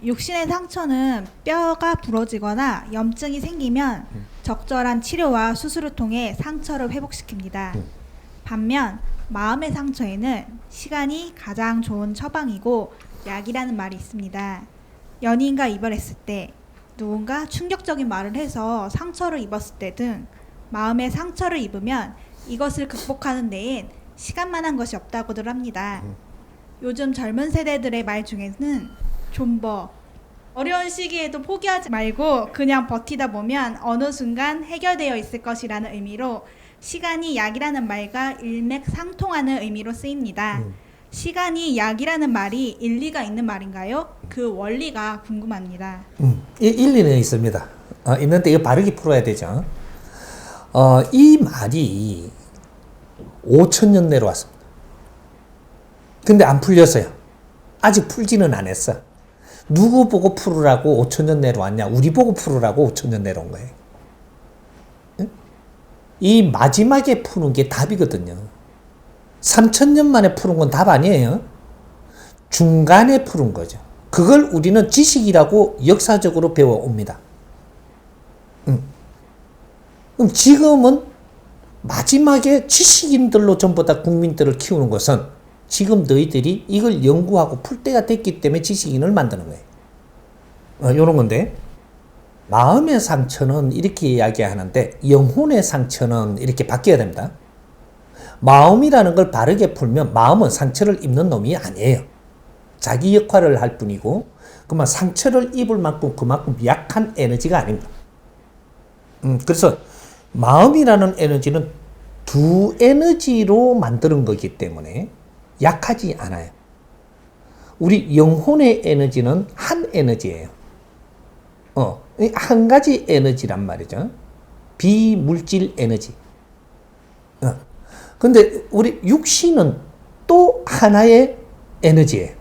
육신의 상처는 뼈가 부러지거나 염증이 생기면 적절한 치료와 수술을 통해 상처를 회복시킵니다. 반면 마음의 상처에는 시간이 가장 좋은 처방이고 약이라는 말이 있습니다. 연인과 이별했을 때, 누군가 충격적인 말을 해서 상처를 입었을 때 등 마음의 상처를 입으면 이것을 극복하는 데엔 시간만 것이 없다고들 합니다. 요즘 젊은 세대들의 말 중에는 존버, 어려운 시기에도 포기하지 말고 그냥 버티다 보면 어느 순간 해결되어 있을 것이라는 의미로 시간이 약이라는 말과 일맥상통하는 의미로 쓰입니다. 시간이 약이라는 말이 일리가 있는 말인가요? 그 원리가 궁금합니다. 일리는 있습니다. 있는데 이거 바르게 풀어야 되죠. 이 말이 5,000년 내로 왔습니다. 근데 안 풀렸어요. 아직 풀지는 않았어. 누구 보고 풀으라고 5,000년 내로 왔냐? 우리 보고 풀으라고 5,000년 내로 온 거예요. 응? 이 마지막에 푸는 게 답이거든요. 3,000년 만에 푸는 건 답 아니에요. 중간에 푸는 거죠. 그걸 우리는 지식이라고 역사적으로 배워옵니다. 그럼 지금은 마지막에 지식인들로 전부 다 국민들을 키우는 것은 지금 너희들이 이걸 연구하고 풀 때가 됐기 때문에 지식인을 만드는 거예요. 요런 건데, 마음의 상처는 이렇게 이야기하는데 영혼의 상처는 이렇게 바뀌어야 됩니다. 마음이라는 걸 바르게 풀면 마음은 상처를 입는 놈이 아니에요. 자기 역할을 할 뿐이고, 그만 상처를 입을 만큼 그만큼 약한 에너지가 아닙니다. 그래서 마음이라는 에너지는 두 에너지로 만드는 거기 때문에 약하지 않아요. 우리 영혼의 에너지는 한 에너지예요. 한 가지 에너지란 말이죠. 비물질 에너지. 근데 우리 육신은 또 하나의 에너지예요.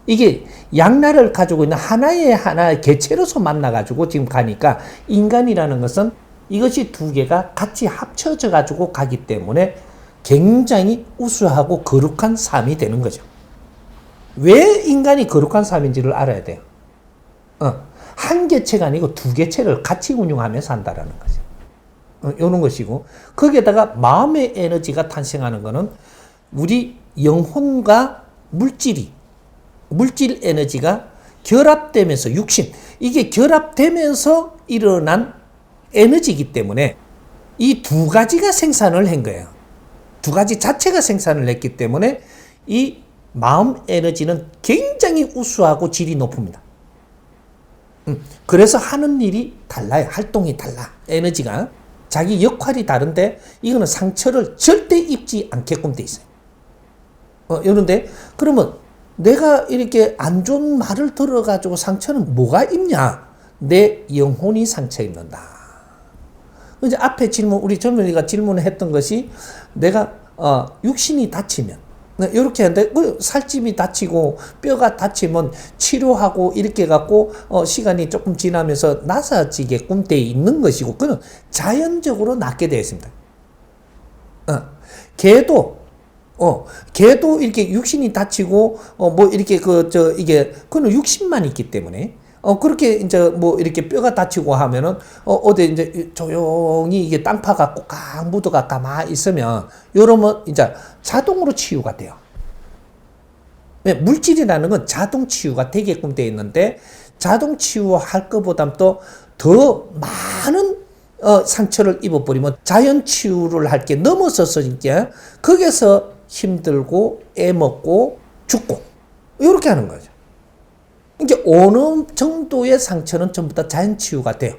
이게 양날을 가지고 있는 하나의 개체로서 만나가지고 지금 가니까 인간이라는 것은 이것이 두 개가 같이 합쳐져 가지고 가기 때문에 굉장히 우수하고 거룩한 삶이 되는 거죠. 왜 인간이 거룩한 삶인지를 알아야 돼요. 한 개체가 아니고 두 개체를 같이 운용하면서 산다라는 거죠. 이런 것이고, 거기에다가 마음의 에너지가 탄생하는 것은 우리 영혼과 물질 에너지가 결합되면서 육신, 이게 결합되면서 일어난 에너지이기 때문에 이 두 가지가 생산을 한 거예요. 두 가지 자체가 생산을 했기 때문에 이 마음 에너지는 굉장히 우수하고 질이 높습니다. 그래서 하는 일이 달라요. 활동이 달라. 에너지가. 자기 역할이 다른데 이거는 상처를 절대 입지 않게끔 돼 있어요. 이런데 그러면 내가 이렇게 안 좋은 말을 들어가지고 상처는 뭐가 입냐? 내 영혼이 상처 입는다. 이제 앞에 질문, 우리 젊은이가 질문을 했던 것이 내가 육신이 다치면 이렇게 하는데 살집이 다치고 뼈가 다치면 치료하고 이렇게 해갖고 시간이 조금 지나면서 나사지게끔 돼 있는 것이고, 그는 자연적으로 낫게 되어 있습니다. 개도 이렇게 육신이 다치고 뭐 이렇게 이게 그는 육신만 있기 때문에 그렇게 이제 뭐 이렇게 뼈가 다치고 하면은 어디 이제 조용히 이게 땅 파갖고 꽉 묻어가 가만히 있으면 이러면 이제 자동으로 치유가 돼요. 물질이라는 건 자동 치유가 되게끔 돼 있는데, 자동 치유할 것보다 또 더 많은 상처를 입어버리면 자연 치유를 할 게 넘어서서 이제 거기서 힘들고 애먹고 죽고 이렇게 하는 거죠. 이제 어느 정도의 상처는 전부 다 자연 치유가 돼요.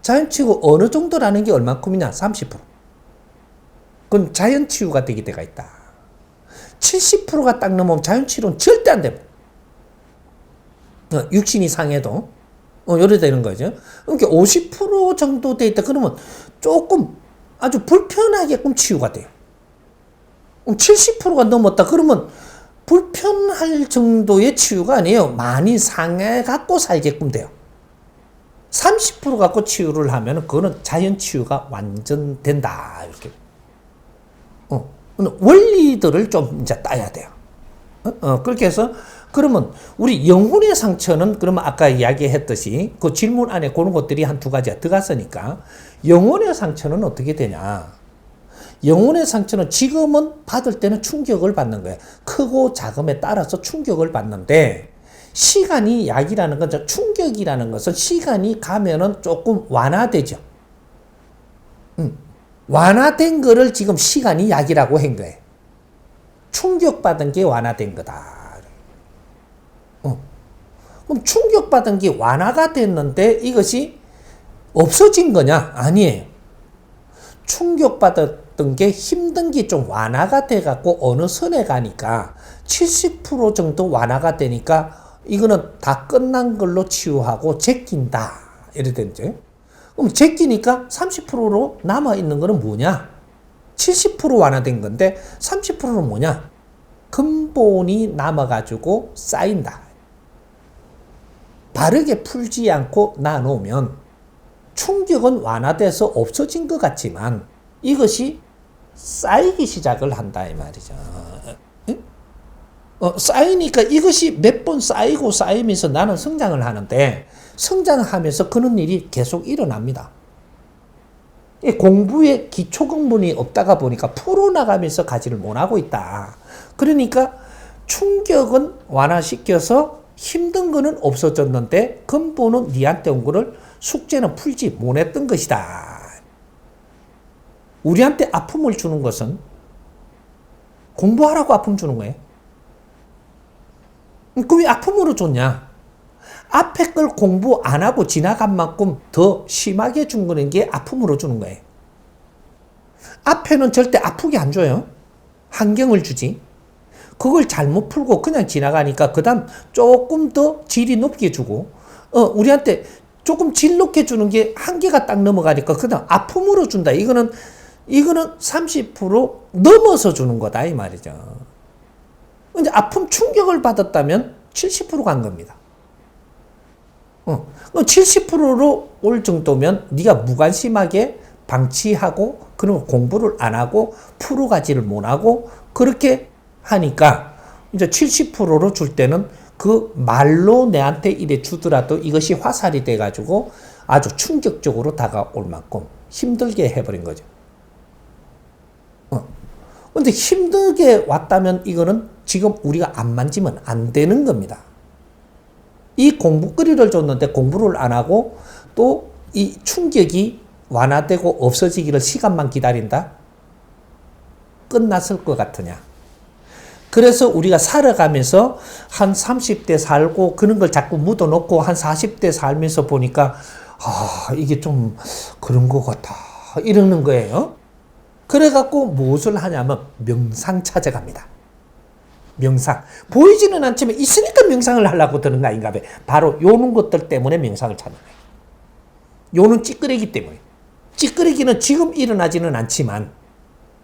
자연 치유가 어느 정도라는 게 얼만큼이냐? 30%. 그건 자연 치유가 되게 돼가 있다. 70%가 딱 넘으면 자연 치유는 절대 안 됩니다. 육신이 상해도 요래 되는 거죠. 그러니까 50% 정도 돼 있다. 그러면 조금 아주 불편하게끔 치유가 돼요. 70%가 넘었다. 그러면 불편할 정도의 치유가 아니에요. 많이 상해 갖고 살게끔 돼요. 30% 갖고 치유를 하면 그거는 자연 치유가 완전 된다. 이렇게. 원리들을 좀 이제 따야 돼요. 그렇게 해서 그러면 우리 영혼의 상처는 그러면 아까 이야기했듯이 그 질문 안에 그런 것들이 한 두 가지가 들어갔으니까 영혼의 상처는 어떻게 되냐? 영혼의 상처는 지금은 받을 때는 충격을 받는 거예요. 크고 작음에 따라서 충격을 받는데 시간이 약이라는 건 충격이라는 것은 시간이 가면은 조금 완화되죠. 완화된 거를 지금 시간이 약이라고 한 거예요. 충격받은 게 완화된 거다. 그럼 충격받은 게 완화가 됐는데 이것이 없어진 거냐? 아니에요. 충격받았던 게 힘든 게 좀 완화가 돼갖고 어느 선에 가니까 70% 정도 완화가 되니까 이거는 다 끝난 걸로 치유하고 제낀다. 이래 되죠. 그럼 제끼니까 30%로 남아있는 거는 뭐냐? 70% 완화된 건데 30%는 뭐냐? 근본이 남아가지고 쌓인다. 바르게 풀지 않고 놔놓으면 충격은 완화돼서 없어진 것 같지만 이것이 쌓이기 시작을 한다 이 말이죠. 쌓이니까 이것이 몇 번 쌓이고 쌓이면서 나는 성장을 하는데 성장하면서 그런 일이 계속 일어납니다. 공부에 기초 근본이 없다가 보니까 풀어나가면서 가지를 못하고 있다. 그러니까 충격은 완화시켜서 힘든 거는 없어졌는데 근본은 니한테 온 거를 숙제는 풀지 못했던 것이다. 우리한테 아픔을 주는 것은 공부하라고 아픔 주는 거예요. 그 왜 아픔으로 줬냐? 앞에 걸 공부 안 하고 지나간 만큼 더 심하게 준 거는 게 아픔으로 주는 거예요. 앞에는 절대 아프게 안 줘요. 환경을 주지. 그걸 잘못 풀고 그냥 지나가니까 그 다음 조금 더 질이 높게 주고 우리한테 조금 질 높게 주는 게 한계가 딱 넘어가니까 그 다음 아픔으로 준다. 이거는 30% 넘어서 주는 거다 이 말이죠. 근데 아픔 충격을 받았다면 70%간 겁니다. 70%로 올 정도면 네가 무관심하게 방치하고 그리고 공부를 안 하고 풀어가지를 못하고 그렇게 하니까 이제 70%로 줄 때는 그 말로 내한테 이래 주더라도 이것이 화살이 돼가지고 아주 충격적으로 다가올 만큼 힘들게 해버린 거죠. 근데 힘들게 왔다면 이거는 지금 우리가 안 만지면 안 되는 겁니다. 이 공부거리를 줬는데 공부를 안 하고 또 이 충격이 완화되고 없어지기를 시간만 기다린다? 끝났을 것 같으냐? 그래서 우리가 살아가면서 한 30대 살고 그런 걸 자꾸 묻어놓고 한 40대 살면서 보니까 이게 좀 그런 것 같아 이러는 거예요. 그래갖고 무엇을 하냐면 명상 찾아갑니다. 명상. 보이지는 않지만 있으니까 명상을 하려고 드는 거 아닌가 봐. 바로 요런 것들 때문에 명상을 찾는 거예요. 요는 찌끄레기 때문에. 찌끄레기는 지금 일어나지는 않지만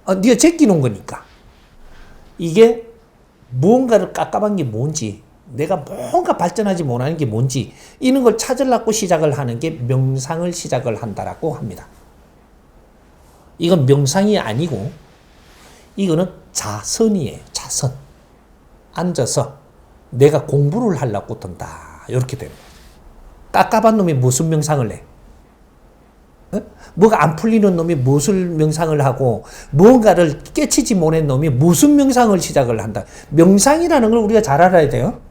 네가 제끼는 거니까. 이게 무언가를 깝깝한 게 뭔지 내가 뭔가 발전하지 못하는 게 뭔지 이런 걸 찾으려고 시작을 하는 게 명상을 시작을 한다라고 합니다. 이건 명상이 아니고 이거는 자선이에요. 자선. 앉아서 내가 공부를 하려고 든다. 이렇게 되는 거예요. 깝깝한 놈이 무슨 명상을 해? 뭐가 안 풀리는 놈이 무엇을 명상을 하고 무언가를 깨치지 못한 놈이 무슨 명상을 시작을 한다. 명상이라는 걸 우리가 잘 알아야 돼요.